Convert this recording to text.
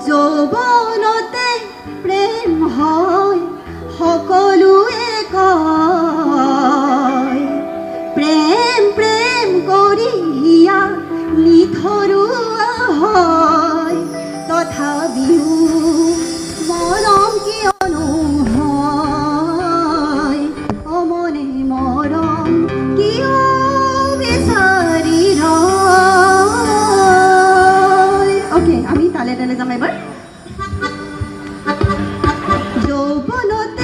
যৌৱনতে প্ৰেম হয় সকলোৱে কয় প্ৰেম প্ৰেম কৰি হিয়া নিথৰুৱা হয় তথাপিও মৰম কিয়নো হয় অমনে মৰম কিয় বিচাৰি ৰয় ওকে আমি তালে তালে যাম এবাৰ যৌৱনতে